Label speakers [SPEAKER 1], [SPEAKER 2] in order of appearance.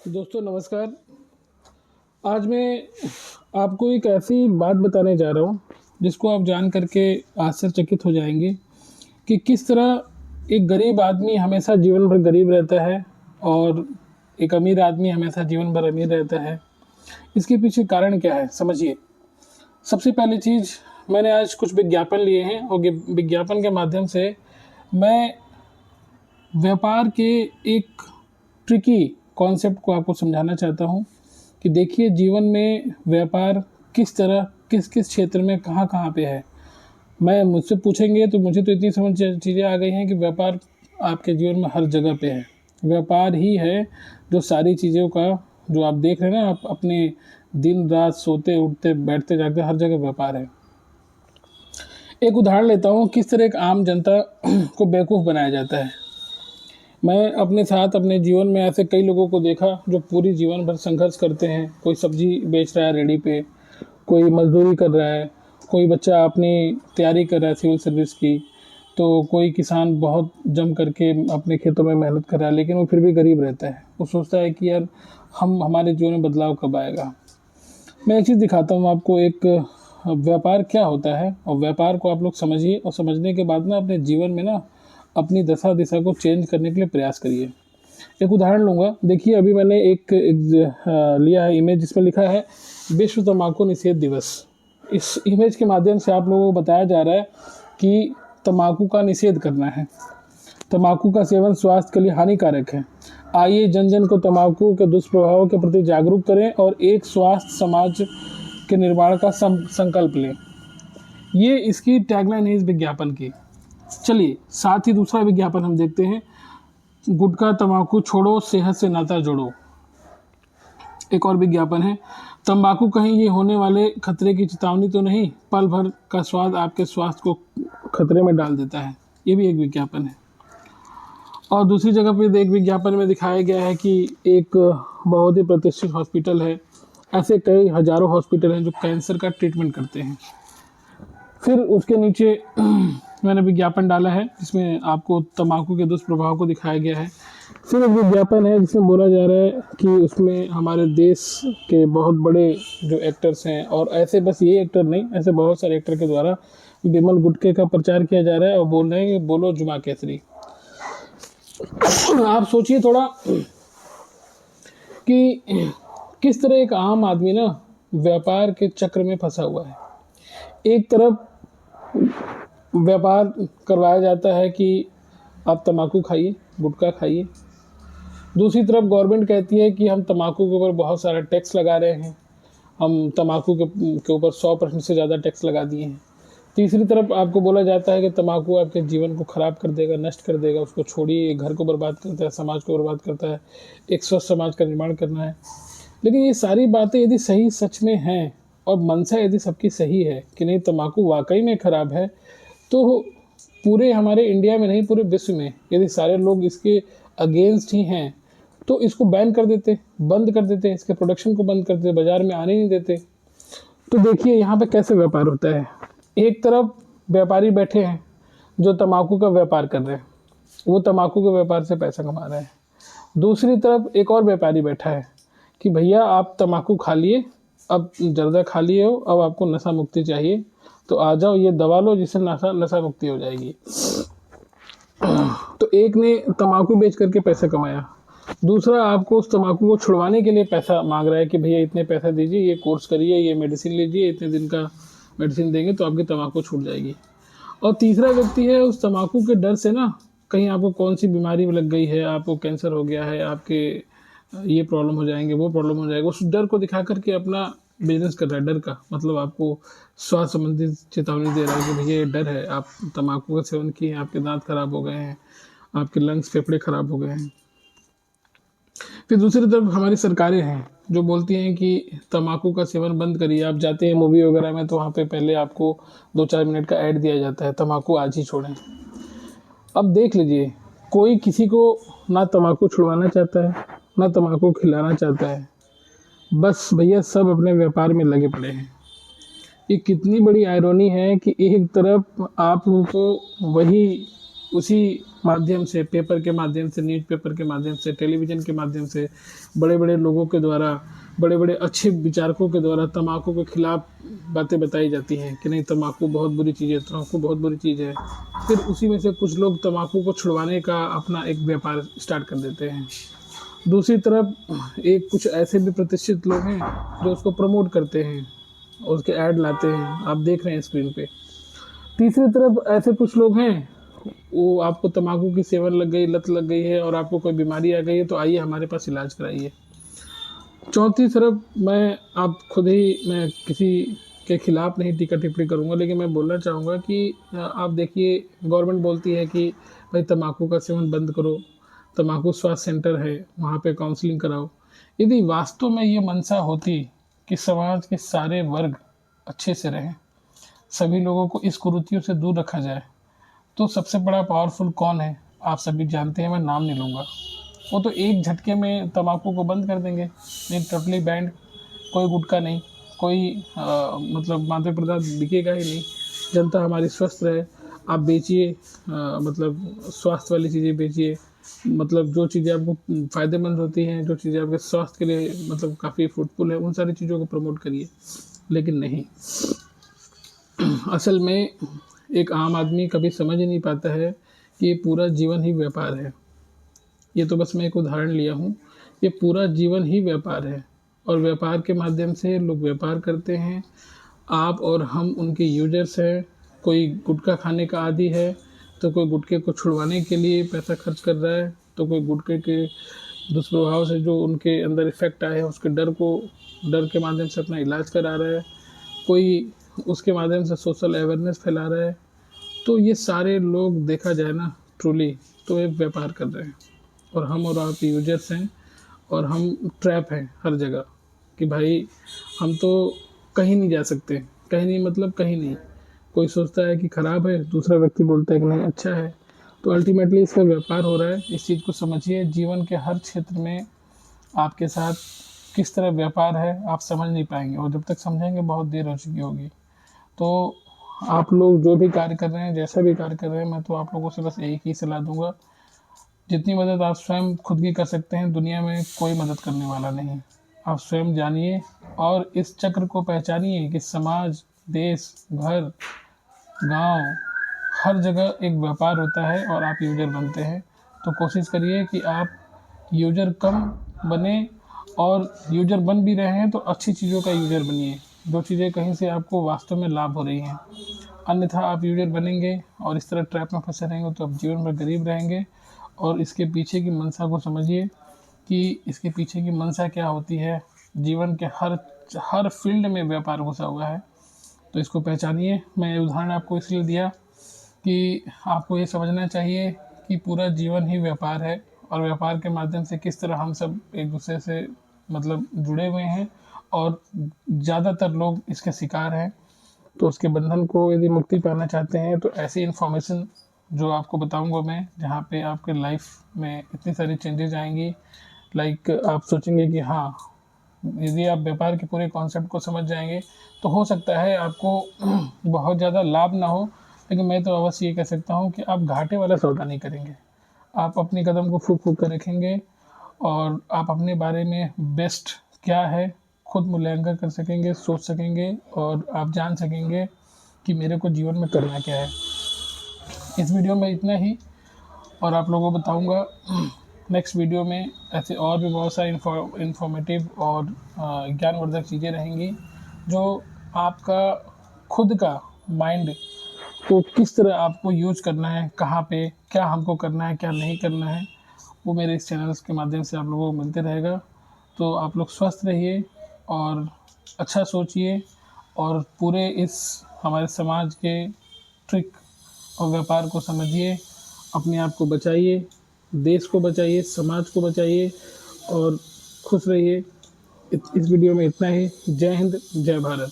[SPEAKER 1] दोस्तों नमस्कार। आज मैं आपको एक ऐसी बात बताने जा रहा हूँ जिसको आप जान करके आश्चर्यचकित हो जाएंगे कि किस तरह एक गरीब आदमी हमेशा जीवन भर गरीब रहता है और एक अमीर आदमी हमेशा जीवन भर अमीर रहता है। इसके पीछे कारण क्या है, समझिए। सबसे पहली चीज़, मैंने आज कुछ विज्ञापन लिए हैं और विज्ञापन के माध्यम से मैं व्यापार के एक ट्रिकी कॉन्सेप्ट को आपको समझाना चाहता हूँ कि देखिए जीवन में व्यापार किस तरह किस किस क्षेत्र में कहाँ कहाँ पे है। मैं मुझसे पूछेंगे तो मुझे तो इतनी समझ चीज़ें आ गई हैं कि व्यापार आपके जीवन में हर जगह पे है। व्यापार ही है जो सारी चीज़ों का जो आप देख रहे हैं ना, आप अपने दिन रात सोते उठते बैठते जागते हर जगह व्यापार है। एक उदाहरण लेता हूँ किस तरह एक आम जनता को बेवकूफ़ बनाया जाता है। मैं अपने साथ अपने जीवन में ऐसे कई लोगों को देखा जो पूरी जीवन भर संघर्ष करते हैं। कोई सब्जी बेच रहा है रेडी पे, कोई मजदूरी कर रहा है, कोई बच्चा अपनी तैयारी कर रहा है सिविल सर्विस की, तो कोई किसान बहुत जम करके अपने खेतों में मेहनत कर रहा है, लेकिन वो फिर भी गरीब रहता है। वो सोचता है कि यार हमारे जीवन में बदलाव कब आएगा। मैं एक चीज़ दिखाता हूँ आपको, एक व्यापार क्या होता है, और व्यापार को आप लोग समझिए और समझने के बाद ना अपने जीवन में ना अपनी दशा दिशा को चेंज करने के लिए प्रयास करिए। एक उदाहरण लूँगा, देखिए अभी मैंने एक लिया है इमेज जिसमें लिखा है विश्व तंबाकू निषेध दिवस। इस इमेज के माध्यम से आप लोगों को बताया जा रहा है कि तंबाकू का निषेध करना है। तंबाकू का सेवन स्वास्थ्य के लिए हानिकारक है। आइए जन जन को तंबाकू के दुष्प्रभावों के प्रति जागरूक करें और एक स्वस्थ समाज के निर्माण का संकल्प लें। ये इसकी टैगलाइन है इस विज्ञापन की। चलिए साथ ही दूसरा विज्ञापन हम देखते हैं, गुटखा तंबाकू छोड़ो, सेहत से नाता जोड़ो। एक और विज्ञापन है, तंबाकू कहीं ये होने वाले खतरे की चेतावनी तो नहीं, पल भर का स्वाद आपके स्वास्थ्य को खतरे में डाल देता है। ये भी एक विज्ञापन है। और दूसरी जगह पे एक विज्ञापन में दिखाया गया है कि एक बहुत ही प्रतिष्ठित हॉस्पिटल है। ऐसे कई हजारों हॉस्पिटल हैं जो कैंसर का ट्रीटमेंट करते हैं। फिर उसके नीचे मैंने विज्ञापन डाला है जिसमें आपको तंबाकू के दुष्प्रभाव को दिखाया गया है। फिर एक विज्ञापन है जिसमें बोला जा रहा है कि उसमें हमारे देश के बहुत बड़े जो एक्टर्स हैं, और ऐसे बस ये एक्टर नहीं, ऐसे बहुत सारे एक्टर के द्वारा विमल गुटखे का प्रचार किया जा रहा है और बोल रहे हैं कि बोलो जुमा केसरी। आप सोचिए थोड़ा कि किस तरह एक आम आदमी ना व्यापार के चक्र में फंसा हुआ है। एक तरफ व्यापार करवाया जाता है कि आप तंबाकू खाइए, गुटखा खाइए। दूसरी तरफ गवर्नमेंट कहती है कि हम तंबाकू के ऊपर बहुत सारा टैक्स लगा रहे हैं, हम तंबाकू के ऊपर 100% से ज़्यादा टैक्स लगा दिए हैं। तीसरी तरफ आपको बोला जाता है कि तंबाकू आपके जीवन को ख़राब कर देगा, नष्ट कर देगा, उसको छोड़िए, घर को बर्बाद करता है, समाज को बर्बाद करता है, एक स्वस्थ समाज का निर्माण करना है। लेकिन ये सारी बातें यदि सही सच में हैं और मंशा यदि सबकी सही है कि नहीं तंबाकू वाकई में ख़राब है, तो पूरे हमारे इंडिया में नहीं पूरे विश्व में यदि सारे लोग इसके अगेंस्ट ही हैं तो इसको बैन कर देते, बंद कर देते, इसके प्रोडक्शन को बंद कर देते, बाज़ार में आने नहीं देते। तो देखिए यहाँ पे कैसे व्यापार होता है। एक तरफ व्यापारी बैठे हैं जो तंबाकू का व्यापार कर रहे हैं, वो तंबाकू के व्यापार से पैसा कमा रहे हैं। दूसरी तरफ एक और व्यापारी बैठा है कि भैया आप तंबाकू खा लिए, अब जर्दा खा लिए हो, अब आपको नशा मुक्ति चाहिए तो आ जाओ, ये दवा लो जिससे नशा मुक्ति हो जाएगी। तो एक ने तंबाकू बेच करके पैसा कमाया, दूसरा आपको उस तंबाकू को छुड़वाने के लिए पैसा मांग रहा है कि भैया इतने पैसा दीजिए, ये कोर्स करिए, ये मेडिसिन लीजिए, इतने दिन का मेडिसिन देंगे तो आपकी तंबाकू छूट जाएगी। और तीसरा व्यक्ति है उस तंबाकू के डर से ना, कहीं आपको कौन सी बीमारी में लग गई है, आपको कैंसर हो गया है, आपके ये प्रॉब्लम हो जाएंगे, वो प्रॉब्लम हो जाएगा, उस डर को दिखा करके अपना बिजनेस कर रहा है। डर का मतलब आपको स्वास्थ्य संबंधित चेतावनी दे रहा है कि भैया ये डर है, आप तंबाकू का सेवन किए, आपके दांत खराब हो गए हैं, आपके लंग्स फेफड़े खराब हो गए हैं। फिर दूसरी तरफ हमारी सरकारें हैं जो बोलती हैं कि तंबाकू का सेवन बंद करिए। आप जाते हैं मूवी वगैरह में तो वहाँ पे पहले आपको 2-4 मिनट का ऐड दिया जाता है, तंबाकू आज ही छोड़ें। अब देख लीजिए, कोई किसी को ना तंबाकू छुड़वाना चाहता है ना तंबाकू खिलाना चाहता है, बस भैया सब अपने व्यापार में लगे पड़े हैं। ये कितनी बड़ी आयरनी है कि एक तरफ आपको वही उसी माध्यम से, पेपर के माध्यम से, न्यूज़पेपर के माध्यम से, टेलीविज़न के माध्यम से, बड़े-बड़े लोगों के द्वारा, बड़े-बड़े अच्छे विचारकों के द्वारा तम्बाकू के खिलाफ बातें बताई जाती हैं कि नहीं, तम्बाकू बहुत बुरी चीज़ है, तम्बाकू बहुत बुरी चीज़ है। फिर उसी में से कुछ लोग तम्बाकू को छुड़वाने का अपना एक व्यापार स्टार्ट कर देते हैं। दूसरी तरफ एक कुछ ऐसे भी प्रतिष्ठित लोग हैं जो उसको प्रमोट करते हैं, उसके ऐड लाते हैं, आप देख रहे हैं स्क्रीन पे। तीसरी तरफ ऐसे कुछ लोग हैं, वो आपको तम्बाकू की सेवन लग गई, लत लग गई है और आपको कोई बीमारी आ गई है, तो आइए हमारे पास इलाज कराइए। चौथी तरफ आप खुद ही, मैं किसी के खिलाफ नहीं टीका टिप्पणी करूँगा, लेकिन मैं बोलना चाहूँगा कि आप देखिए, गवर्नमेंट बोलती है कि भाई तम्बाकू का सेवन बंद करो, तम्बाकू स्वास्थ्य सेंटर है, वहाँ पे काउंसलिंग कराओ। यदि वास्तव में ये मंशा होती कि समाज के सारे वर्ग अच्छे से रहें, सभी लोगों को इस कुरीतियों से दूर रखा जाए, तो सबसे बड़ा पावरफुल कौन है? आप सभी जानते हैं, मैं नाम नहीं लूँगा। वो तो एक झटके में तम्बाकू को बंद कर देंगे, नहीं टोटली बैंड, कोई गुटखा नहीं, कोई मतलब मादक पदार्थ बिकेगा ही नहीं, जनता हमारी स्वस्थ रहे। आप बेचिए, मतलब स्वास्थ्य वाली चीज़ें बेचिए, मतलब जो चीज़ें आपको फ़ायदेमंद होती हैं, जो चीज़ें आपके स्वास्थ्य के लिए मतलब काफ़ी फ्रूटफुल है, उन सारी चीज़ों को प्रमोट करिए। लेकिन नहीं, असल में एक आम आदमी कभी समझ ही नहीं पाता है कि ये पूरा जीवन ही व्यापार है। ये तो बस मैं एक उदाहरण लिया हूँ, ये पूरा जीवन ही व्यापार है और व्यापार के माध्यम से लोग व्यापार करते हैं। आप और हम उनके यूज़र्स हैं। कोई गुटखा खाने का आदी है, तो कोई गुटखे को छुड़वाने के लिए पैसा खर्च कर रहा है, तो कोई गुटखे के दुष्प्रभाव से जो उनके अंदर इफ़ेक्ट आए हैं, उसके डर के माध्यम से अपना इलाज करा रहा है, कोई उसके माध्यम से सोशल अवेयरनेस फैला रहा है। तो ये सारे लोग देखा जाए ना, ट्रूली तो एक व्यापार कर रहे हैं और हम और आप यूजर्स हैं और हम ट्रैप हैं हर जगह कि भाई हम तो कहीं नहीं जा सकते, कहीं नहीं मतलब कहीं नहीं। कोई सोचता है कि ख़राब है, दूसरा व्यक्ति बोलता है कि नहीं अच्छा है। तो अल्टीमेटली इसका व्यापार हो रहा है। इस चीज़ को समझिए, जीवन के हर क्षेत्र में आपके साथ किस तरह व्यापार है आप समझ नहीं पाएंगे, और जब तक समझेंगे बहुत देर हो चुकी होगी। तो आप लोग जो भी कार्य कर रहे हैं, जैसा भी कार्य कर रहे हैं, मैं तो आप लोगों से बस एक ही सलाह दूंगा, जितनी मदद आप स्वयं खुद की कर सकते हैं, दुनिया में कोई मदद करने वाला नहीं। आप स्वयं जानिए और इस चक्र को पहचानिए कि समाज, देश, घर, गांव, हर जगह एक व्यापार होता है और आप यूजर बनते हैं। तो कोशिश करिए कि आप यूजर कम बने, और यूजर बन भी रहे हैं तो अच्छी चीज़ों का यूजर बनिए, जो चीज़ें कहीं से आपको वास्तव में लाभ हो रही हैं। अन्यथा आप यूजर बनेंगे और इस तरह ट्रैप में फंसे रहेंगे तो आप जीवन भर गरीब रहेंगे। और इसके पीछे की मंशा को समझिए कि इसके पीछे की मंशा क्या होती है। जीवन के हर फील्ड में व्यापार घुसा हुआ है, तो इसको पहचानिए। मैं ये उदाहरण आपको इसलिए दिया कि आपको ये समझना चाहिए कि पूरा जीवन ही व्यापार है और व्यापार के माध्यम से किस तरह हम सब एक दूसरे से मतलब जुड़े हुए हैं और ज़्यादातर लोग इसके शिकार हैं। तो उसके बंधन को यदि मुक्ति पाना चाहते हैं तो ऐसी इन्फॉर्मेशन जो आपको बताऊंगा मैं, जहाँ पे आपके लाइफ में इतनी सारी चेंजेस आएंगी, लाइक आप सोचेंगे कि हाँ, यदि आप व्यापार के पूरे कॉन्सेप्ट को समझ जाएंगे तो हो सकता है आपको बहुत ज़्यादा लाभ ना हो, लेकिन मैं तो अवश्य ये कह सकता हूँ कि आप घाटे वाला सौदा नहीं करेंगे। आप अपने कदम को फूक फूक कर रखेंगे और आप अपने बारे में बेस्ट क्या है खुद मूल्यांकन कर सकेंगे, सोच सकेंगे और आप जान सकेंगे कि मेरे को जीवन में करना क्या है। इस वीडियो में इतना ही, और आप लोगों को बताऊंगा नेक्स्ट वीडियो में ऐसे और भी बहुत सारी इन्फॉर्मेटिव और ज्ञानवर्धक चीज़ें रहेंगी, जो आपका खुद का माइंड को किस तरह आपको यूज करना है, कहाँ पे क्या हमको करना है, क्या नहीं करना है, वो मेरे इस चैनल के माध्यम से आप लोगों को मिलते रहेगा। तो आप लोग स्वस्थ रहिए और अच्छा सोचिए और पूरे इस हमारे समाज के ट्रिक और व्यापार को समझिए, अपने आप को बचाइए, देश को बचाइए, समाज को बचाइए और खुश रहिए। इस वीडियो में इतना ही। जय हिंद, जय भारत।